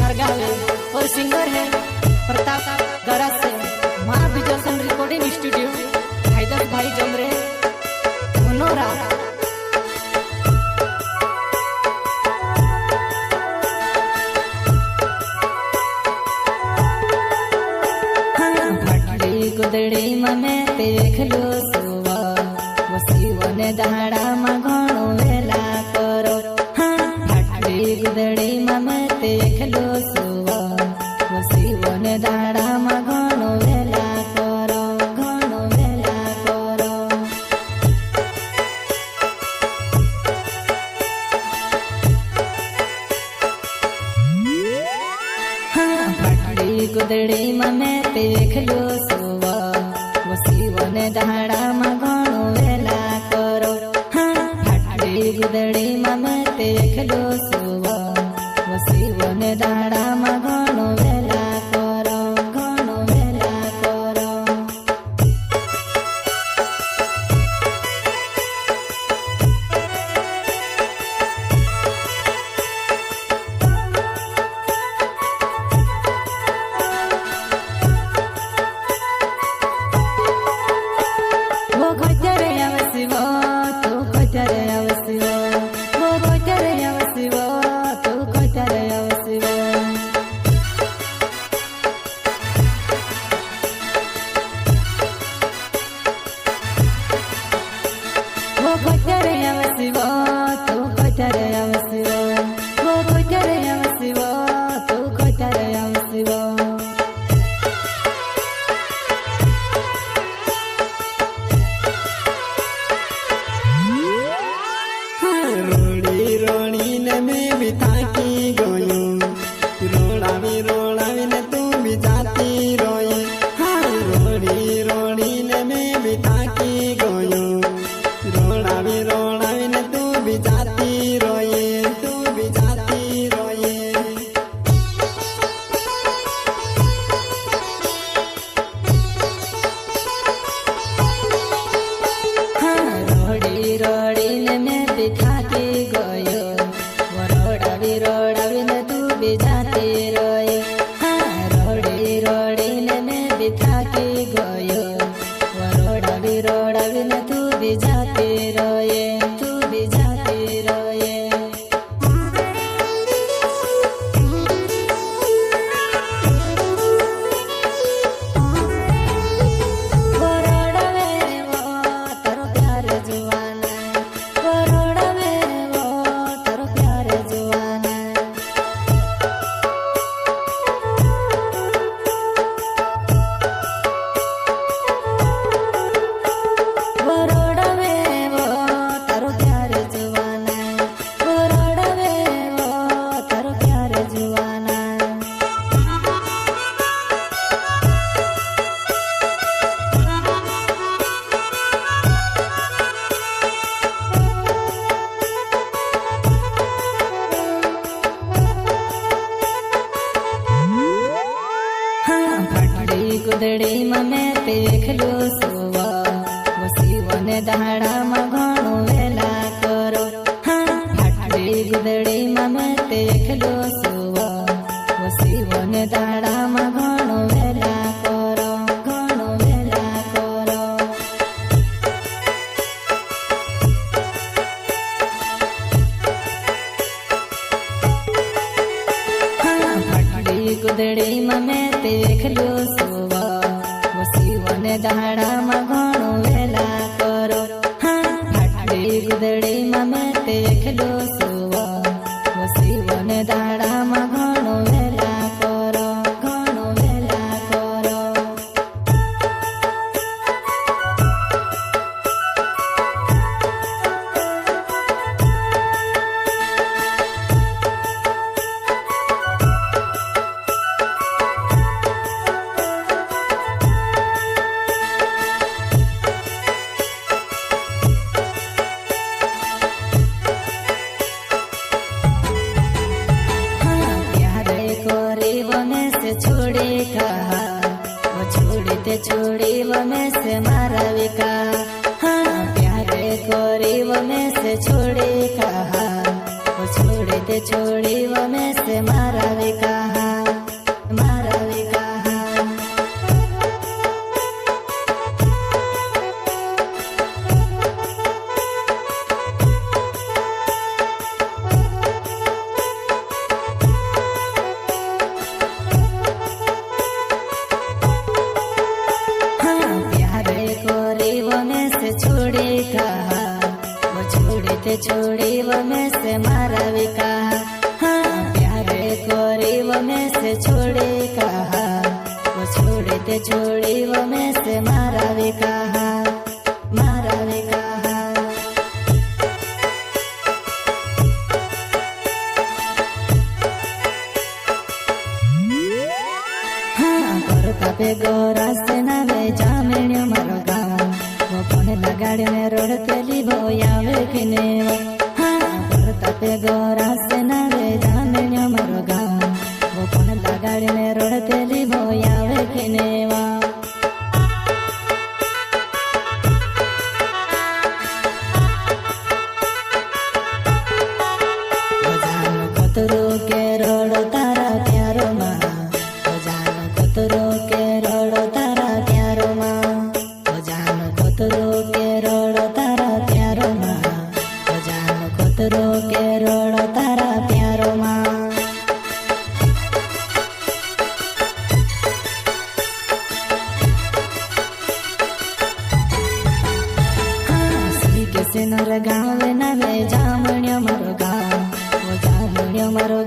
Guitar गावे और singer है प्रताप गरा से माँ विजयसन रिकॉर्डिंग स्टूडियो हैदर भाई जमरे धनोरा। गुदड़ी मने देख लो सुवा वसीवने दहाड़ा मा घणो वेला करो। फाटली गुदड़ी मने देख लो सुवा वसीवने दहाड़ा मा घणो वेला करो, घणो वेला करो। फाटली गुदड़ी मने देख लो सुवा वसीवने दहाड़ा मा घणो वेला करो। फाटली गुदड़ी मने देख लो सुवा वसीवने दहाड़ा मा घणो वेला करो, घणो वेला करो। गुदड़ी मने देख लो सुवा वसीवने दहाड़ा मा घणो वेला करो। फाटली गुदड़ी मने देख लो सुवा वसीवने दहाड़ा मा घणो वेला करो, घणो वेला करो। फाटली गुदड़ी मने देख लो सुवा वसीवने दहाड़ा मा घणो वेला करो। फाटली गुदड़ी मने देख लो सुवा वसीवने दहाड़ा मा घणो वेला करो, घणो वेला करो। छोड़ी वने से मारा विका। प्यारे कोरी वने से छोड़ी कहा, छोड़ी ते छोड़ी वने से मारा विका। में से छोड़े कहा, वो छोड़े ते छोड़ी वो में से मारावे कहा, मारावे कहा। हाँ करता पे गोरा से नावे जामिन्यो मारो गाँव, वो फोन लगाड़ी में रोड तेली वो यावे किनेवा। हाँ करता पे गोरा से नावे जामिन्यो मारो गाँव, वो फोन लगाड़ी में रोड तेली वो यावे किनेवा। कतरो के रोड तारा प्यारो माँ, कतरो के रोड तारा प्यारो माँ, कतरो के रोड तारा प्यारो माँ, कतरो के रोड तारा प्यारो माँ। सिनर गाँव नवे जामण्यो मारो गाँव, वो जामण्यो मारो